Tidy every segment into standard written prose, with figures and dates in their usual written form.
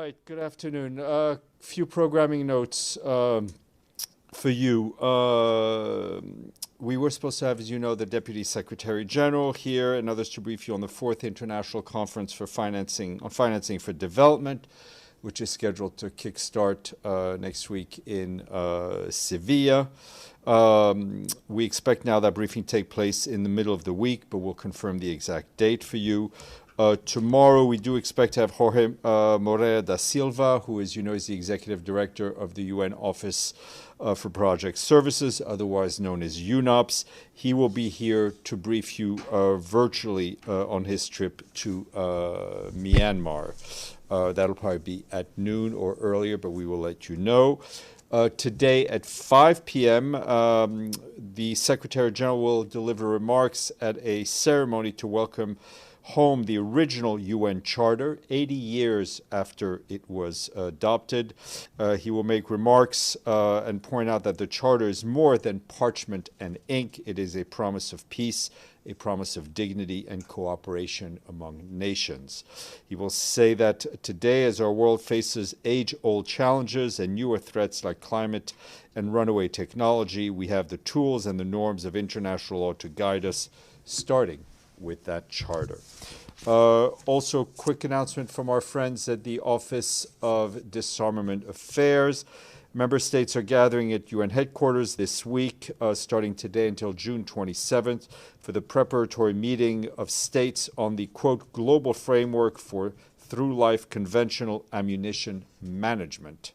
right, good afternoon. A few programming notes for you. We were supposed to have, as you know, the Deputy Secretary General here and others to brief you on the 4th International Conference for Financing for Development, which is scheduled to kickstart next week in Sevilla. We expect now that briefing take place in the middle of the week, but we'll confirm the exact date for you. Tomorrow, we do expect to have Jorge Moreira da Silva, who, as you know, is the Executive Director of the UN Office for Project Services, otherwise known as UNOPS. He will be here to brief you virtually on his trip to Myanmar. That'll probably be at noon or earlier, but we will let you know. Today at 5 p.m., the Secretary General will deliver remarks at a ceremony to welcome home the original UN Charter, 80 years after it was adopted. He will make remarks and point out that the Charter is more than parchment and ink. It is a promise of peace, a promise of dignity and cooperation among nations. He will say that today, as our world faces age-old challenges and newer threats like climate and runaway technology, we have the tools and the norms of international law to guide us, starting with that charter. Also, quick announcement from our friends at the Office of Disarmament Affairs. Member states are gathering at UN headquarters this week, starting today until June 27th, for the preparatory meeting of states on the, quote, global framework for through-life conventional ammunition management.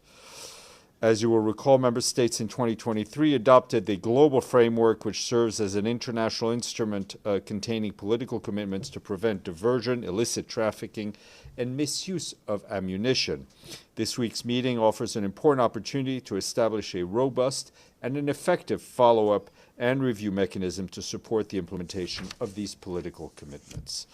As you will recall, member states in 2023 adopted the global framework, which serves as an international instrument containing political commitments to prevent diversion, illicit trafficking, and misuse of ammunition. This week's meeting offers an important opportunity to establish a robust and an effective follow-up and review mechanism to support the implementation of these political commitments.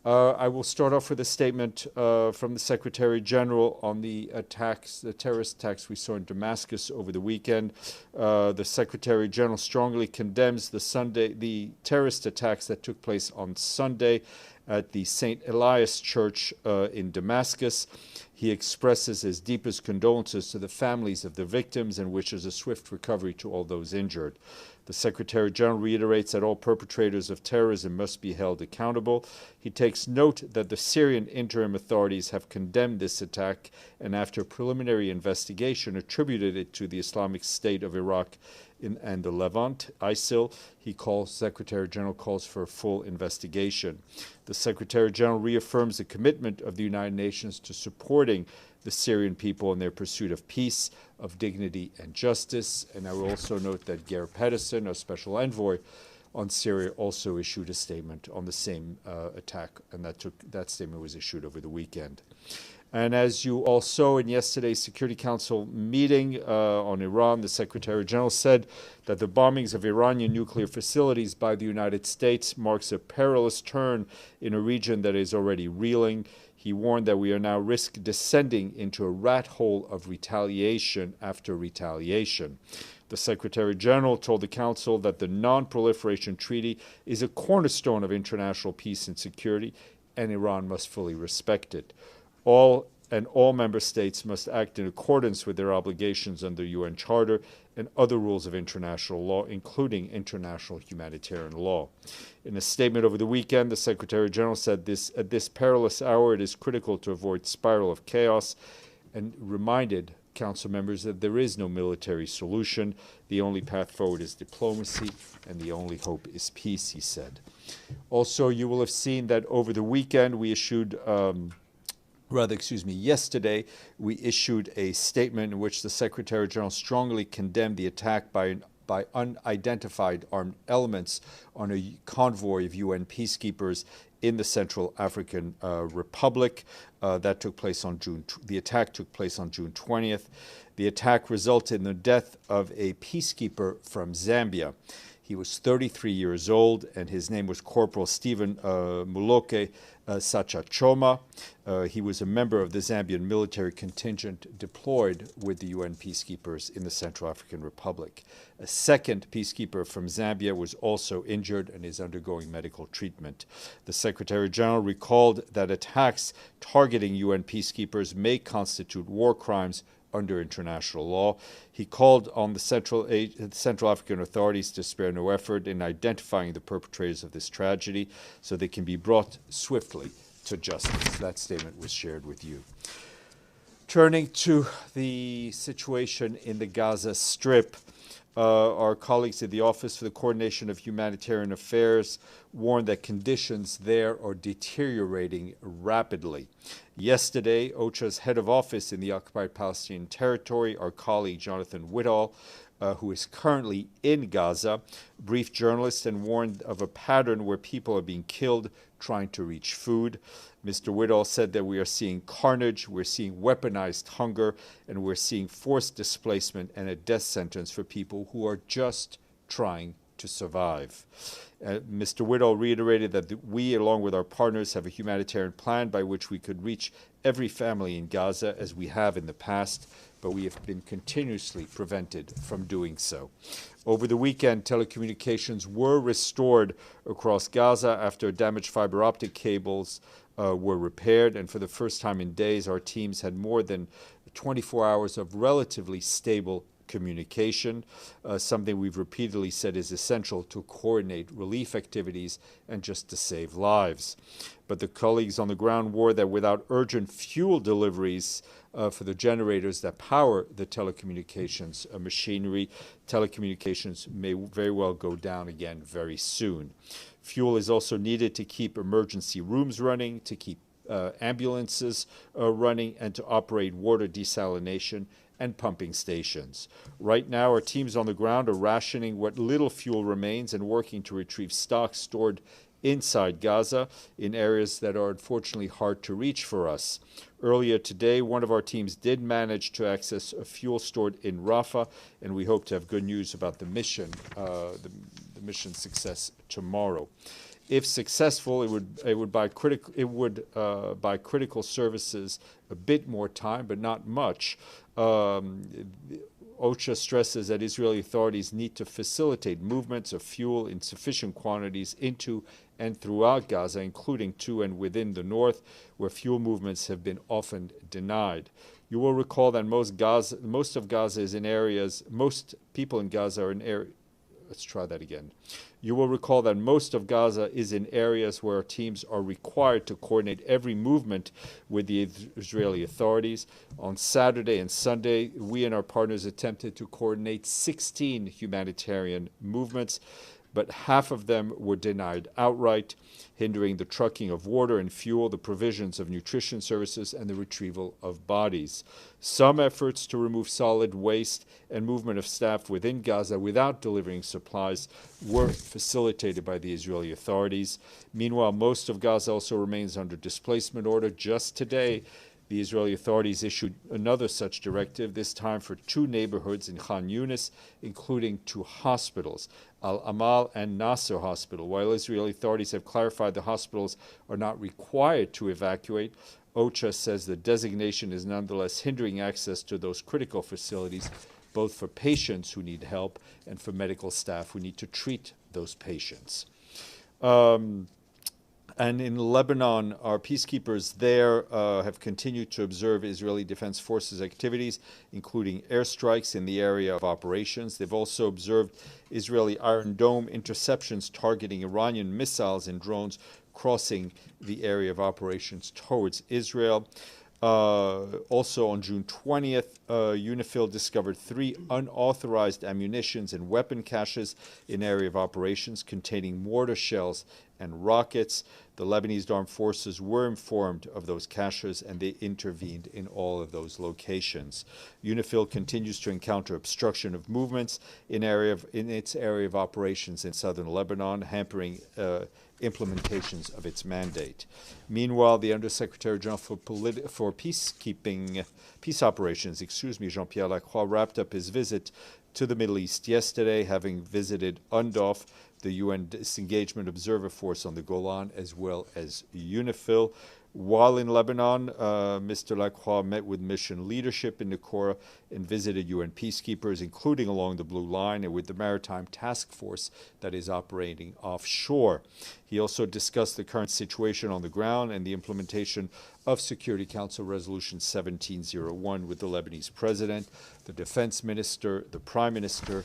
I will start off with a statement from the Secretary General on the attacks, the terrorist attacks we saw in Damascus over the weekend. The Secretary General strongly condemns the terrorist attacks that took place on Sunday at the St. Elias Church in Damascus. He expresses his deepest condolences to the families of the victims and wishes a swift recovery to all those injured. The Secretary General reiterates that all perpetrators of terrorism must be held accountable. He takes note that the Syrian interim authorities have condemned this attack and, after preliminary investigation, attributed it to the Islamic State of Iraq and the Levant, ISIL. Secretary General calls for a full investigation. The Secretary General reaffirms the commitment of the United Nations to supporting the Syrian people in their pursuit of peace, of dignity and justice. And I will also note that Geir Pedersen, our special envoy on Syria, also issued a statement on the same attack, and that statement was issued over the weekend. And as you all saw in yesterday's Security Council meeting on Iran, the Secretary General said that the bombings of Iranian nuclear facilities by the United States marks a perilous turn in a region that is already reeling. He warned that we are now risk descending into a rat hole of retaliation after retaliation. The Secretary General told the Council that the Non-Proliferation Treaty is a cornerstone of international peace and security, and Iran must fully respect it. All member states must act in accordance with their obligations under the UN Charter and other rules of international law, including international humanitarian law. In a statement over the weekend, the Secretary General said at this perilous hour it is critical to avoid spiral of chaos, and reminded Council members that there is no military solution. The only path forward is diplomacy, and the only hope is peace, he said. Also, you will have seen that over the weekend we issued yesterday, we issued a statement in which the Secretary General strongly condemned the attack by unidentified armed elements on a convoy of UN peacekeepers in the Central African Republic. That took place on the attack took place on June 20th. The attack resulted in the death of a peacekeeper from Zambia. He was 33 years old, and his name was Corporal Stephen Muloke Sacha Choma. He was a member of the Zambian military contingent deployed with the UN peacekeepers in the Central African Republic. A second peacekeeper from Zambia was also injured and is undergoing medical treatment. The Secretary General recalled that attacks targeting UN peacekeepers may constitute war crimes under international law. He called on the Central African authorities to spare no effort in identifying the perpetrators of this tragedy so they can be brought swiftly to justice. That statement was shared with you. Turning to the situation in the Gaza Strip, our colleagues at the Office for the Coordination of Humanitarian Affairs warned that conditions there are deteriorating rapidly. Yesterday, OCHA's head of office in the occupied Palestinian territory, our colleague Jonathan Whittall, who is currently in Gaza, briefed journalists and warned of a pattern where people are being killed trying to reach food. Mr. Whittall said that we are seeing carnage, we're seeing weaponized hunger, and we're seeing forced displacement and a death sentence for people who are just trying to survive. Mr. Whittall reiterated that we, along with our partners, have a humanitarian plan by which we could reach every family in Gaza, as we have in the past, but we have been continuously prevented from doing so. Over the weekend, telecommunications were restored across Gaza after damaged fiber optic cables were repaired, and for the first time in days, our teams had more than 24 hours of relatively stable communication, something we've repeatedly said is essential to coordinate relief activities and just to save lives. But the colleagues on the ground warned that without urgent fuel deliveries for the generators that power the telecommunications machinery, telecommunications may very well go down again very soon. Fuel is also needed to keep emergency rooms running, to keep ambulances running, and to operate water desalination and pumping stations. Right now, our teams on the ground are rationing what little fuel remains and working to retrieve stocks stored inside Gaza in areas that are unfortunately hard to reach for us. Earlier today, one of our teams did manage to access a fuel stored in Rafah, and we hope to have good news about the mission success tomorrow. If successful, it would buy critical services a bit more time, but not much. OCHA stresses that Israeli authorities need to facilitate movements of fuel in sufficient quantities into and throughout Gaza, including to and within the north, where fuel movements have been often denied. You will recall that most of Gaza is in areas, most people in Gaza are in areas. Let's try that again. You will recall that most of Gaza is in areas where our teams are required to coordinate every movement with the Israeli authorities. On Saturday and Sunday, we and our partners attempted to coordinate 16 humanitarian movements, but half of them were denied outright, hindering the trucking of water and fuel, the provisions of nutrition services, and the retrieval of bodies. Some efforts to remove solid waste and movement of staff within Gaza without delivering supplies were facilitated by the Israeli authorities. Meanwhile, most of Gaza also remains under displacement order. Just today, the Israeli authorities issued another such directive, this time for 2 neighborhoods in Khan Yunis, including 2 hospitals, Al-Amal and Nasser Hospital. While Israeli authorities have clarified the hospitals are not required to evacuate, OCHA says the designation is nonetheless hindering access to those critical facilities, both for patients who need help and for medical staff who need to treat those patients. And in Lebanon, our peacekeepers there have continued to observe Israeli Defense Forces activities, including airstrikes in the area of operations. They've also observed Israeli Iron Dome interceptions targeting Iranian missiles and drones crossing the area of operations towards Israel. Also on June 20th, UNIFIL discovered 3 unauthorized ammunitions and weapon caches in area of operations containing mortar shells and rockets. The Lebanese armed forces were informed of those caches and they intervened in all of those locations. UNIFIL continues to encounter obstruction of movements in its area of operations in southern Lebanon, hampering implementations of its mandate. Meanwhile, the Undersecretary General for Peacekeeping, Peace Operations, Jean-Pierre Lacroix, wrapped up his visit to the Middle East yesterday, having visited UNDOF, the UN Disengagement Observer Force on the Golan, as well well as UNIFIL. While in Lebanon, Mr. Lacroix met with mission leadership in Naqoura and visited UN peacekeepers, including along the Blue Line and with the Maritime Task Force that is operating offshore. He also discussed the current situation on the ground and the implementation of Security Council Resolution 1701 with the Lebanese president, the defense minister, the prime minister,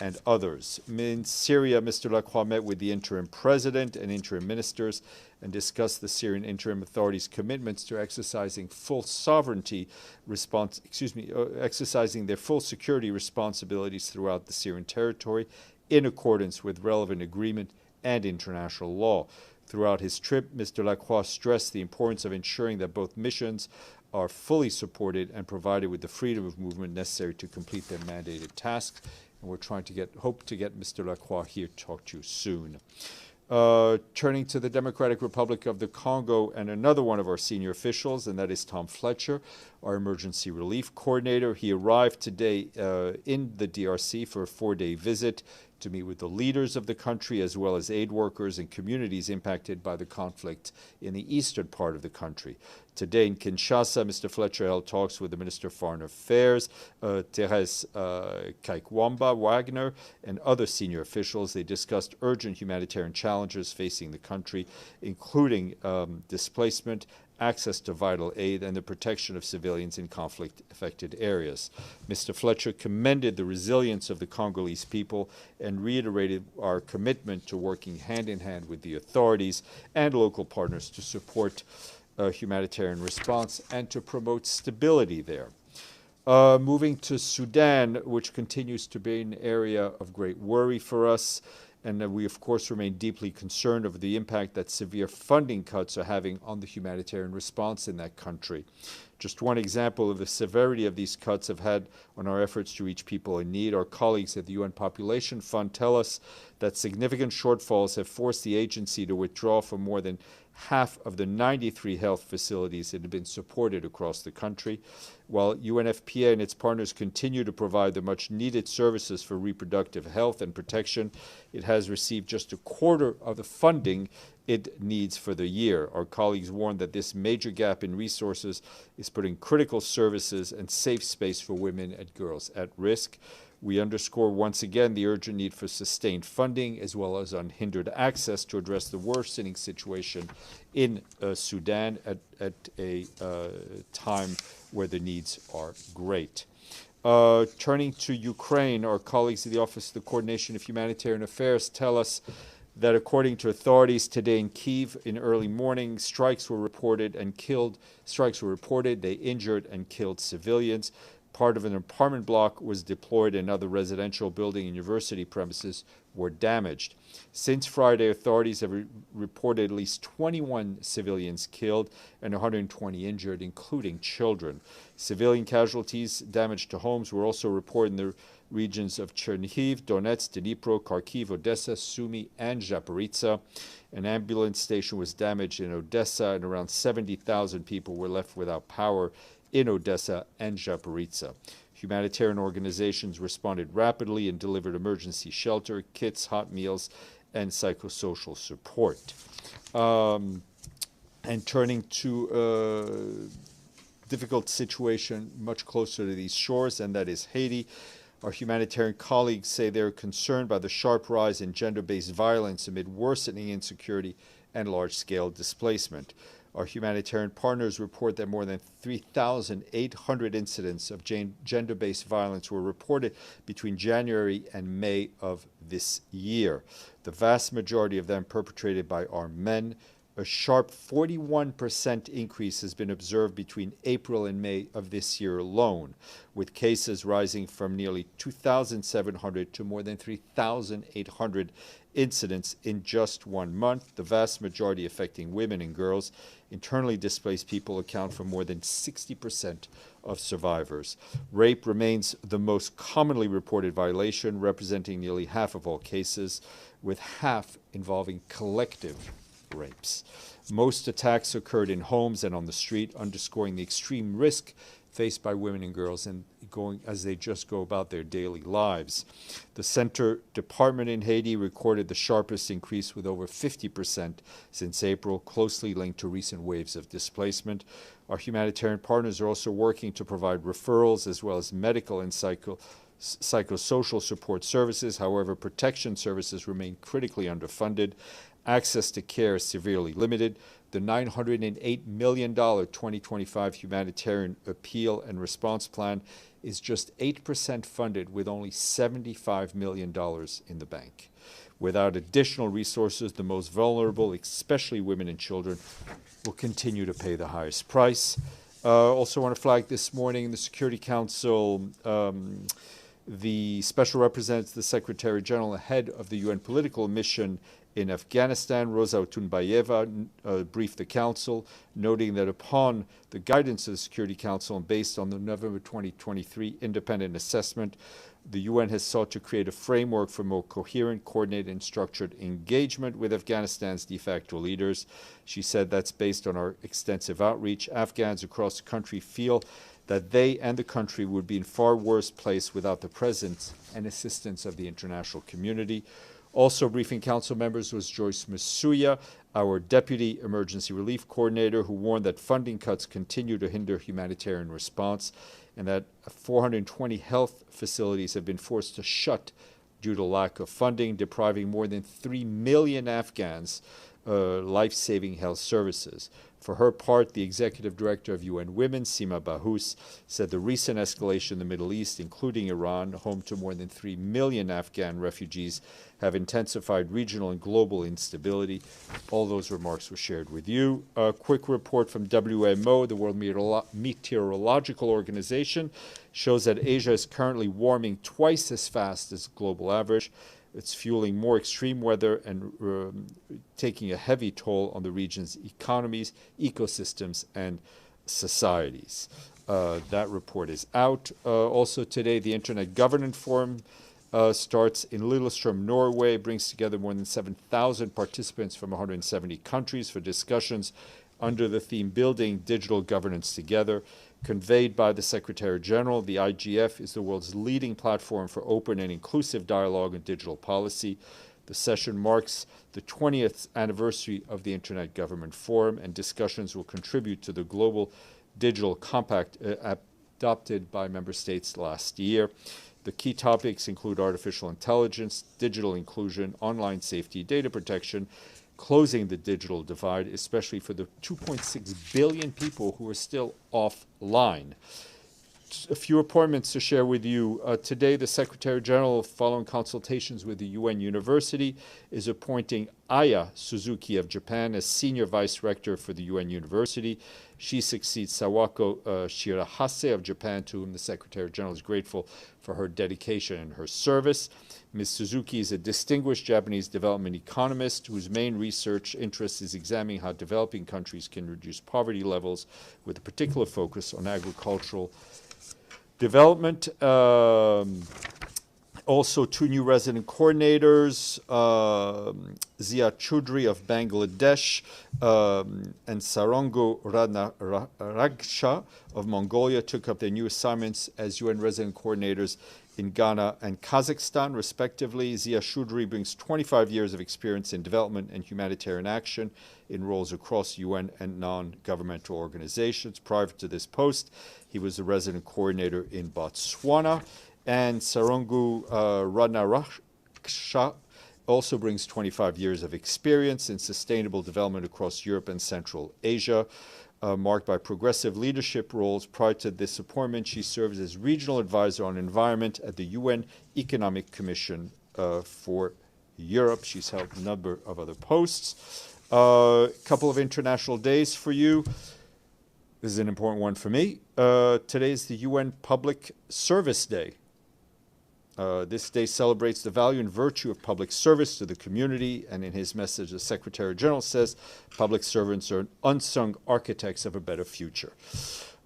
and others. In Syria, Mr. Lacroix met with the interim president and interim ministers and discussed the Syrian interim authorities' commitments to exercising full sovereignty exercising their full security responsibilities throughout the Syrian territory in accordance with relevant agreement and international law. Throughout his trip, Mr. Lacroix stressed the importance of ensuring that both missions are fully supported and provided with the freedom of movement necessary to complete their mandated tasks. And we're trying to hope to get Mr. Lacroix here to talk to you soon. Turning to the Democratic Republic of the Congo and another one of our senior officials, and that is Tom Fletcher, our emergency relief coordinator. He arrived today in the DRC for a 4-day visit to meet with the leaders of the country as well as aid workers and communities impacted by the conflict in the eastern part of the country. Today in Kinshasa, Mr. Fletcher held talks with the Minister of Foreign Affairs, Therese Kaikwamba Wagner, and other senior officials. They discussed urgent humanitarian challenges facing the country, including displacement, access to vital aid, and the protection of civilians in conflict-affected areas. Mr. Fletcher commended the resilience of the Congolese people and reiterated our commitment to working hand-in-hand with the authorities and local partners to support a humanitarian response and to promote stability there. Moving to Sudan, which continues to be an area of great worry for us, and we, of course, remain deeply concerned over the impact that severe funding cuts are having on the humanitarian response in that country. Just one example of the severity of these cuts have had on our efforts to reach people in need. Our colleagues at the UN Population Fund tell us that significant shortfalls have forced the agency to withdraw from more than half of the 93 health facilities that have been supported across the country. While UNFPA and its partners continue to provide the much-needed services for reproductive health and protection, it has received just a quarter of the funding it needs for the year. Our colleagues warn that this major gap in resources is putting critical services and safe space for women and girls at risk. We underscore once again the urgent need for sustained funding as well as unhindered access to address the worsening situation in Sudan at a time where the needs are great. Turning to Ukraine, our colleagues at the Office of the Coordination of Humanitarian Affairs tell us that according to authorities today in Kyiv in early morning, strikes were reported, they injured and killed civilians. Part of an apartment block was deployed and other residential building and university premises were damaged. Since Friday, authorities have reported at least 21 civilians killed and 120 injured, including children. Civilian casualties, damage to homes, were also reported in the regions of Chernihiv, Donetsk, Dnipro, Kharkiv, Odessa, Sumy, and Zaporizhzhia. An ambulance station was damaged in Odessa, and around 70,000 people were left without power in Odessa and Zaporizhzhia. Humanitarian organizations responded rapidly and delivered emergency shelter, kits, hot meals, and psychosocial support. And turning to a difficult situation much closer to these shores, and that is Haiti. Our humanitarian colleagues say they're concerned by the sharp rise in gender-based violence amid worsening insecurity and large-scale displacement. Our humanitarian partners report that more than 3,800 incidents of gender-based violence were reported between January and May of this year. The vast majority of them perpetrated by armed men. A sharp 41% increase has been observed between April and May of this year alone, with cases rising from nearly 2,700 to more than 3,800 incidents in just 1 month, the vast majority affecting women and girls. Internally displaced people account for more than 60% of survivors. Rape remains the most commonly reported violation, representing nearly half of all cases, with half involving collective rapes. Most attacks occurred in homes and on the street, underscoring the extreme risk faced by women and girls and as they just go about their daily lives. The Center Department in Haiti recorded the sharpest increase, with over 50% since April, closely linked to recent waves of displacement. Our humanitarian partners are also working to provide referrals as well as medical and psychosocial support services. However, protection services remain critically underfunded. Access to care is severely limited. The $908 million 2025 humanitarian appeal and response plan is just 8% funded, with only $75 million in the bank. Without additional resources, the most vulnerable, especially women and children, will continue to pay the highest price. Also want to flag this morning in the Security Council, the Special Representative, the Secretary General, head of the UN political mission in Afghanistan, Rosa Otunbayeva, briefed the Council, noting that upon the guidance of the Security Council and based on the November 2023 independent assessment, the UN has sought to create a framework for more coherent, coordinated, and structured engagement with Afghanistan's de facto leaders. She said that's based on our extensive outreach. Afghans across the country feel that they and the country would be in far worse place without the presence and assistance of the international community. Also briefing Council members was Joyce Masuya, our Deputy Emergency Relief Coordinator, who warned that funding cuts continue to hinder humanitarian response and that 420 health facilities have been forced to shut due to lack of funding, depriving more than 3 million Afghans life-saving health services. For her part, the Executive Director of UN Women, Sima Bahous, said the recent escalation in the Middle East, including Iran, home to more than 3 million Afghan refugees, have intensified regional and global instability. All those remarks were shared with you. A quick report from WMO, the World Meteorological Organization, shows that Asia is currently warming twice as fast as the global average. It's fueling more extreme weather and taking a heavy toll on the region's economies, ecosystems, and societies. That report is out. Also today, the Internet Governance Forum starts in Lillestrøm, Norway, brings together more than 7,000 participants from 170 countries for discussions under the theme Building Digital Governance Together. Conveyed by the Secretary General, the IGF is the world's leading platform for open and inclusive dialogue on digital policy. The session marks the 20th anniversary of the Internet Government Forum, and discussions will contribute to the Global Digital Compact adopted by member states last year. The key topics include artificial intelligence, digital inclusion, online safety, data protection, closing the digital divide, especially for the 2.6 billion people who are still offline. A few appointments to share with you. Today, the Secretary General, following consultations with the UN University, is appointing Aya Suzuki of Japan as Senior Vice Rector for the UN University. She succeeds Sawako Shirahase of Japan, to whom the Secretary General is grateful for her dedication and her service. Ms. Suzuki is a distinguished Japanese development economist whose main research interest is examining how developing countries can reduce poverty levels, with a particular focus on agricultural development. Also, two new resident coordinators, Zia Choudhury of Bangladesh and Sarango Radnaraksha of Mongolia, took up their new assignments as UN resident coordinators in Ghana and Kazakhstan, respectively. Zia Choudhury brings 25 years of experience in development and humanitarian action in roles across UN and non-governmental organizations. Prior to this post, he was the resident coordinator in Botswana. And Sarangu Radnaraksha also brings 25 years of experience in sustainable development across Europe and Central Asia, marked by progressive leadership roles. Prior to this appointment, she serves as regional advisor on environment at the UN Economic Commission for Europe. She's held a number of other posts. A couple of international days for you. This is an important one for me. Today is the UN Public Service Day. This day celebrates the value and virtue of public service to the community, and in his message, the Secretary General says public servants are unsung architects of a better future.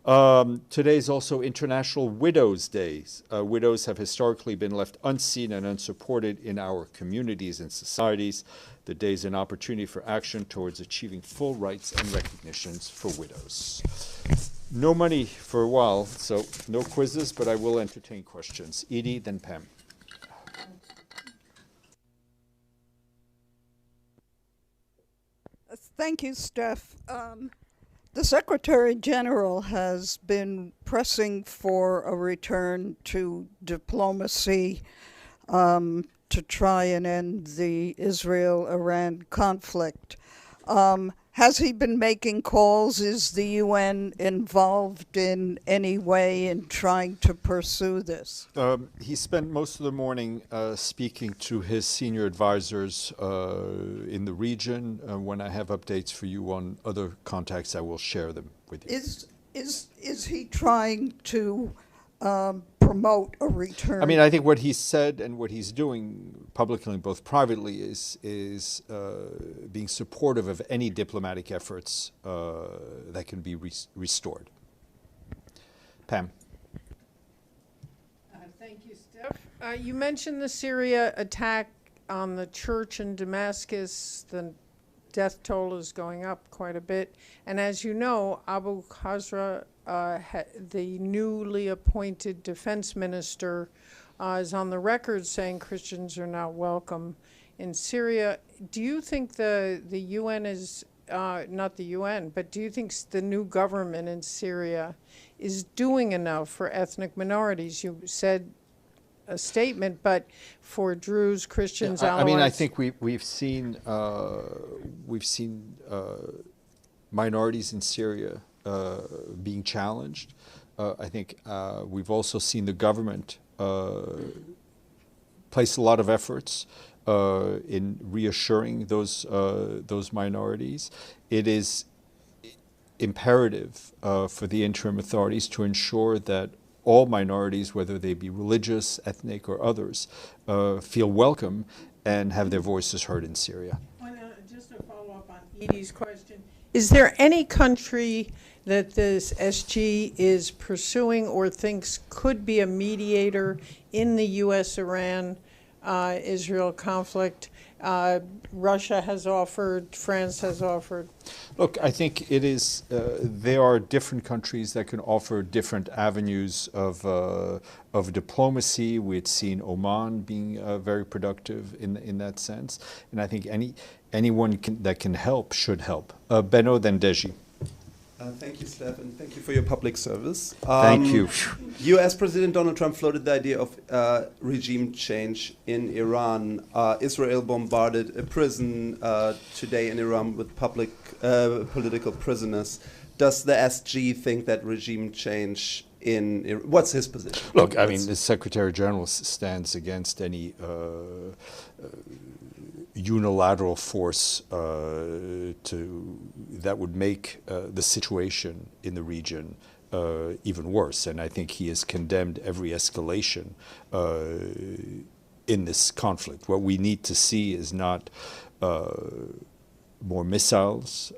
Today is also International Widows' Day. Widows have historically been left unseen and unsupported in our communities and societies. The day is an opportunity for action towards achieving full rights and recognitions for widows. No money for a while, so no quizzes, but I will entertain questions. Edie, then Pam. Thank you, Steph. The Secretary General has been pressing for a return to diplomacy to try and end the Israel-Iran conflict. Has he been making calls? Is the UN involved in any way in trying to pursue this? He spent most of the morning speaking to his senior advisors in the region. When I have updates for you on other contacts, I will share them with you. Is he trying to promote a return? I mean, I think what he said and what he's doing publicly and both privately is being supportive of any diplomatic efforts that can be restored. Pam. Thank you, Steph. You mentioned the Syria attack on the church in Damascus. The death toll is going up quite a bit. And as you know, Abu Khazra, the newly appointed defense minister, is on the record saying Christians are not welcome in Syria. Do you think the UN is, not the UN, but do you think the new government in Syria is doing enough for ethnic minorities? You said a statement, but for Druze, Christians, allies. I mean, I think we've seen minorities in Syria being challenged. I think we've also seen the government place a lot of efforts in reassuring those minorities. It is imperative for the interim authorities to ensure that all minorities, whether they be religious, ethnic, or others, feel welcome and have their voices heard in Syria. Just to follow up on Edie's question, is there any country that this SG is pursuing or thinks could be a mediator in the U.S.-Iran Israel conflict? Russia has offered, France has offered. Look, I think it is, there are different countries that can offer different avenues of diplomacy. We'd seen Oman being very productive in that sense. And I think anyone that can help should help. Benno, then Deji. Thank you, Steph, and thank you for your public service. Thank you. U.S. President Donald Trump floated the idea of regime change in Iran. Israel bombarded a prison today in Iran with political prisoners. Does the SG think that regime change in Iran, what's his position? Look, I mean, the Secretary General stands against any unilateral force that would make the situation in the region even worse. And I think he has condemned every escalation in this conflict. What we need to see is not more missiles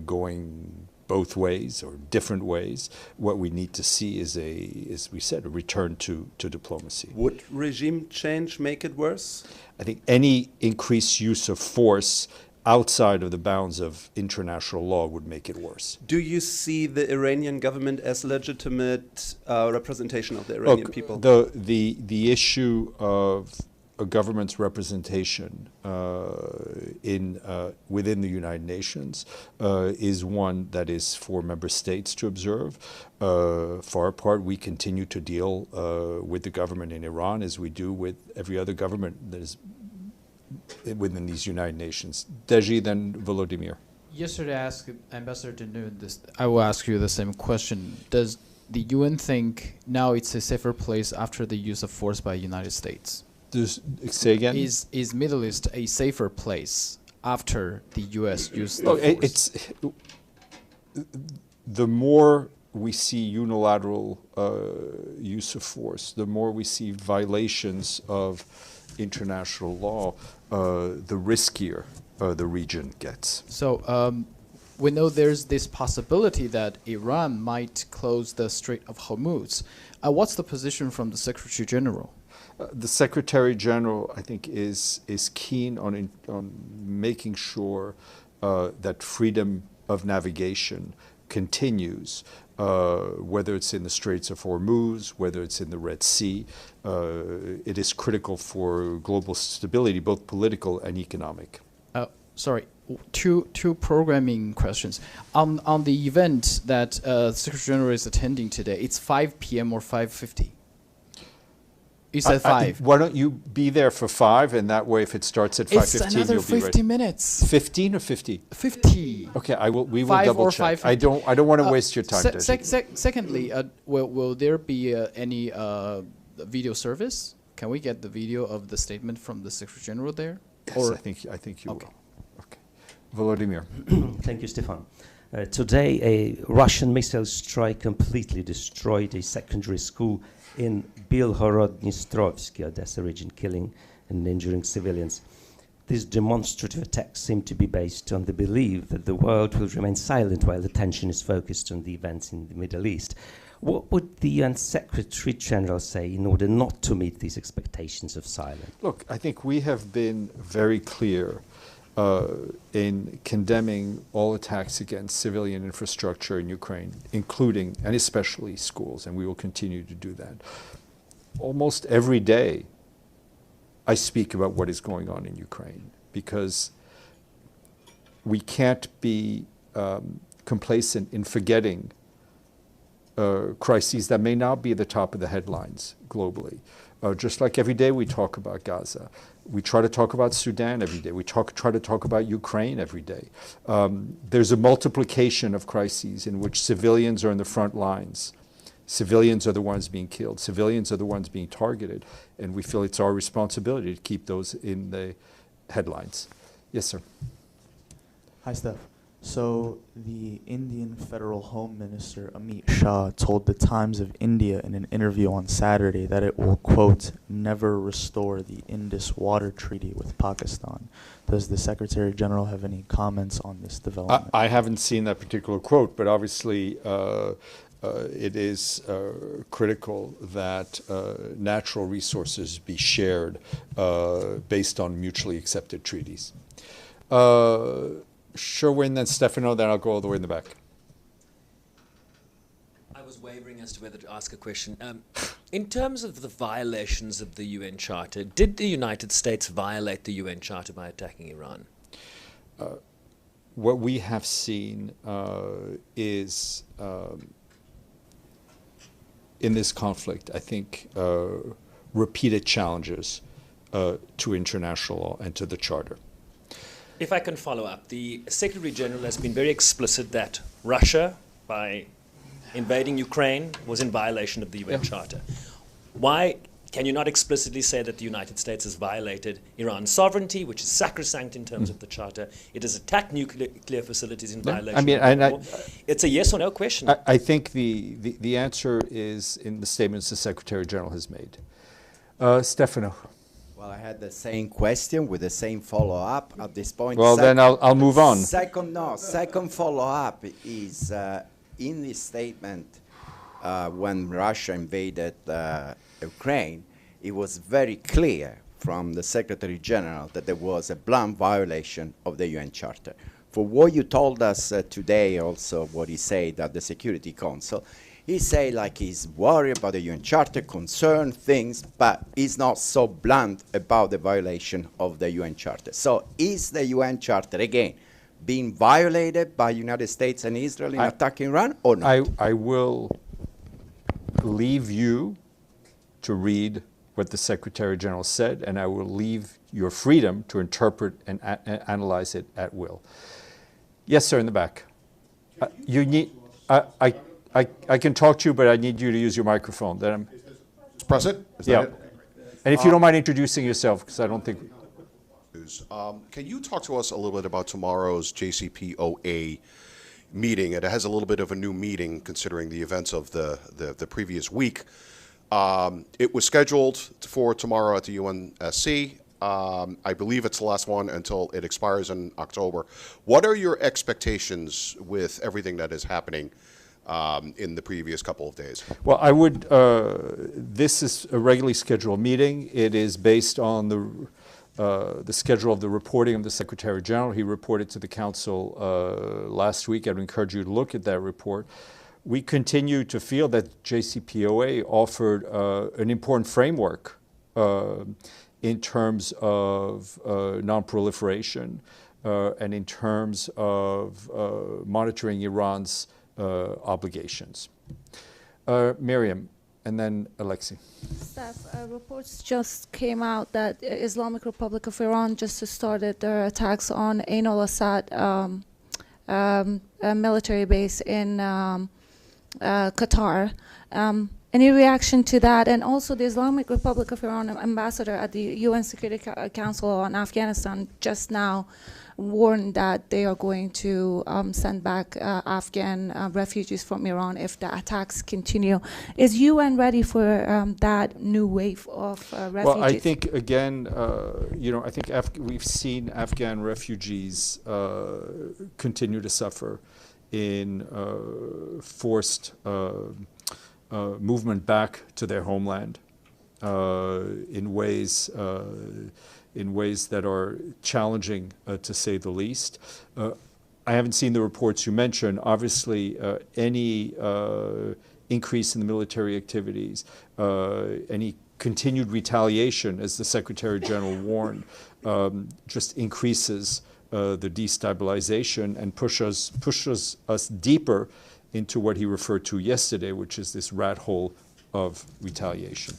going both ways or different ways. What we need to see is, as we said, a return to diplomacy. Would regime change make it worse? I think any increased use of force outside of the bounds of international law would make it worse. Do you see the Iranian government as legitimate representation of the Iranian people? The issue of a government's representation within the United Nations is one that is for member states to observe. For our part, we continue to deal with the government in Iran as we do with every other government that is within these United Nations. Deji, then Volodymyr. Yesterday, I asked Ambassador Denun this. I will ask you the same question. Does the UN think now it's a safer place after the use of force by the United States? Say again? Is Middle East a safer place after the U.S. used the force? The more we see unilateral use of force, the more we see violations of international law, the riskier the region gets. So we know there's this possibility that Iran might close the Strait of Hormuz. What's the position from the Secretary General? The Secretary General, I think, is keen on making sure that freedom of navigation continues, whether it's in the Straits of Hormuz, whether it's in the Red Sea. It is critical for global stability, both political and economic. Sorry, two programming questions. On the event that Secretary General is attending today, it's 5 p.m. or 5:50? You said 5. Why don't you be there for 5, and that way if it starts at 5:15, It's another you'll be 50 ready. minutes. 15 or 50? 50. Okay, we will 5 double or check. 5:50. I don't want to waste your time. Secondly, will there be any video service? Can we get the video of the statement from the Secretary General there? Yes, Or I think you okay. will. Okay. Volodymyr. Thank you, Stefan. Today, a Russian missile strike completely destroyed a secondary school in Bilhorodnistrovsky, Odessa region, killing and injuring civilians. These demonstrative attacks seem to be based on the belief that the world will remain silent while attention is focused on the events in the Middle East. What would the UN Secretary General say in order not to meet these expectations of silence? Look, I think we have been very clear in condemning all attacks against civilian infrastructure in Ukraine, including and especially schools, and we will continue to do that. Almost every day, I speak about what is going on in Ukraine, because we can't be complacent in forgetting crises that may not be at the top of the headlines globally. Just like every day we talk about Gaza. We try to talk about Sudan every day. We try to talk about Ukraine every day. There's a multiplication of crises in which civilians are in the front lines. Civilians are the ones being killed. Civilians are the ones being targeted. And we feel it's our responsibility to keep those in the headlines. Yes, sir. Hi, Steph. So the Indian Federal Home Minister Amit Shah told the Times of India in an interview on Saturday that it will, quote, never restore the Indus Water Treaty with Pakistan. Does the Secretary General have any comments on this development? I haven't seen that particular quote, but obviously it is critical that natural resources be shared based on mutually accepted treaties. Sherwin, then Stefano, then I'll go all the way in the back. I was wavering as to whether to ask a question. In terms of the violations of the UN Charter, did the United States violate the UN Charter by attacking Iran? What we have seen is, in this conflict, I think, repeated challenges to international law and to the Charter. If I can follow up, the Secretary General has been very explicit that Russia, by invading Ukraine, was in violation of the UN Charter. Why can you not explicitly say that the United States has violated Iran's sovereignty, which is sacrosanct in terms of the Charter? It has attacked nuclear facilities in violation of the law. It's a yes or no question. I think the answer is in the statements the Secretary General has made. Stefano. Well, I had the same question with the same follow-up at this point. Well, then I'll move on. Second follow-up is in this statement when Russia invaded Ukraine, it was very clear from the Secretary General that there was a blunt violation of the UN Charter. For what you told us today, also what he said at the Security Council, he said like he's worried about the UN Charter, concerned things, but he's not so blunt about the violation of the UN Charter. So is the UN Charter, again, being violated by United States and Israel in attacking Iran or not? I will leave you to read what the Secretary General said, and I will leave your freedom to interpret and analyze it at will. Yes, sir, in the back. You need. I can talk to you, but I need you to use your microphone. Then press it. Is yeah. that it? And if you don't mind introducing yourself, because I don't think. Can you talk to us a little bit about tomorrow's JCPOA meeting? It has a little bit of a new meeting considering the events of the previous week. It was scheduled for tomorrow at the UNSC. I believe it's the last one until it expires in October. What are your expectations with everything that is happening in the previous couple of days? Well, I would, this is a regularly scheduled meeting. It is based on the schedule of the reporting of the Secretary General. He reported to the Council last week. I would encourage you to look at that report. We continue to feel that JCPOA offered an important framework in terms of non-proliferation and in terms of monitoring Iran's obligations. Miriam, and then Alexei. Steph, reports just came out that Islamic Republic of Iran just started their attacks on Ain al-Assad military base in Qatar. Any reaction to that? And also the Islamic Republic of Iran ambassador at the UN Security Council on Afghanistan just now warned that they are going to send back Afghan refugees from Iran if the attacks continue. Is UN ready for that new wave of refugees? Well, I think, again, I think we've seen Afghan refugees continue to suffer in forced movement back to their homeland in ways that are challenging, to say the least. I haven't seen the reports you mentioned. Obviously, any increase in the military activities, any continued retaliation, as the Secretary General warned, just increases the destabilization and pushes us deeper into what he referred to yesterday, which is this rat hole of retaliation.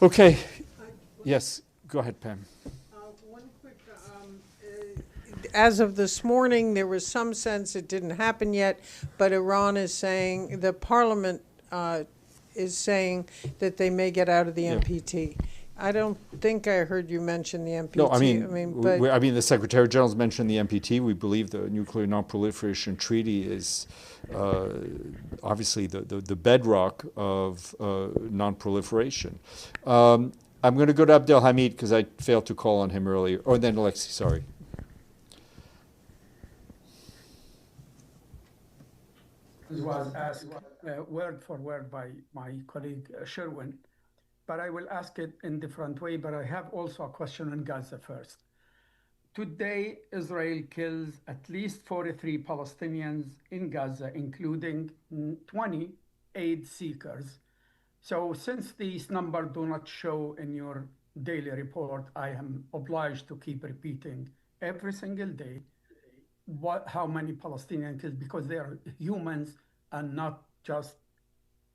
Okay. Yes, go ahead, Pam. One quick, as of this morning, there was some sense it didn't happen yet, but Iran is saying, the parliament is saying that they may get out of the NPT. I don't think I heard you mention the NPT. No, I mean, the Secretary General's mentioned the NPT. We believe the Nuclear Non-Proliferation Treaty is obviously the bedrock of non-proliferation. I'm going to go to Abdel Hamid because I failed to call on him earlier. Or then Alexei, sorry. This was asked word for word by my colleague Sherwin, but I will ask it in different way. But I have also a question on Gaza first. Today, Israel kills at least 43 Palestinians in Gaza, including 20 aid seekers. So since these numbers do not show in your daily report, I am obliged to keep repeating every single day how many Palestinians killed, because they are humans and not just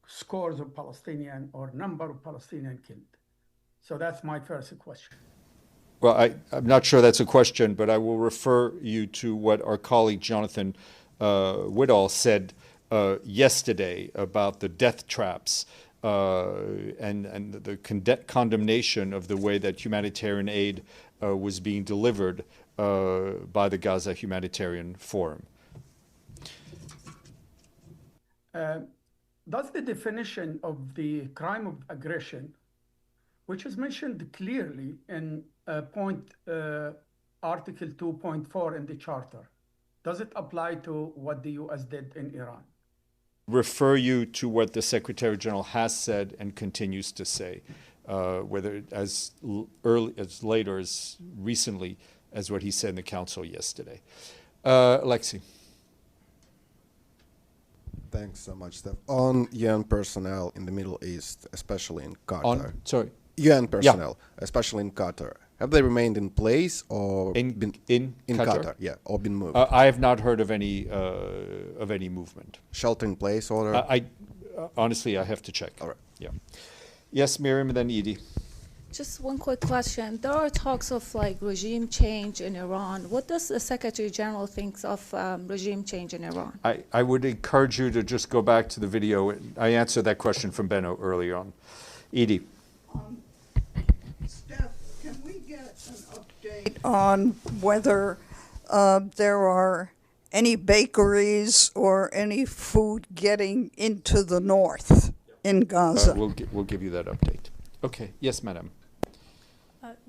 scores of Palestinians or number of Palestinians killed. So that's my first question. Well, I'm not sure that's a question, but I will refer you to what our colleague Jonathan Woodall said yesterday about the death traps and the condemnation of the way that humanitarian aid was being delivered by the Gaza Humanitarian Forum. Does the definition of the crime of aggression, which is mentioned clearly in Article 2.4 in the Charter, does it apply to what the U.S. did in Iran? Refer you to what the Secretary General has said and continues to say, whether as early as late or as recently as what he said in the Council yesterday. Alexei. Thanks so much, Steph. On UN personnel in the Middle East, especially in Qatar. UN personnel, especially in Qatar. Have they remained in place or in Qatar? Yeah, or been moved? I have not heard of any movement. Shelter in place order? Honestly, I have to check. All right. Yeah. Yes, Miriam, and then Edie. Just one quick question. There are talks of regime change in Iran. What does the Secretary General think of regime change in Iran? I would encourage you to just go back to the video. I answered that question from Benno earlier on. Edie. Steph, can we get an update on whether there are any bakeries or any food getting into the north in Gaza? We'll give you that update. Okay. Yes, madam.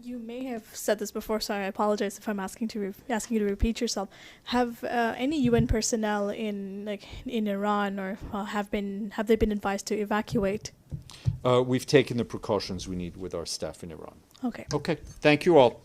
You may have said this before, so I apologize if I'm asking you to repeat yourself. Have any UN personnel in Iran or have they been advised to evacuate? We've taken the precautions we need with our staff in Iran. Okay. Okay. Thank you all.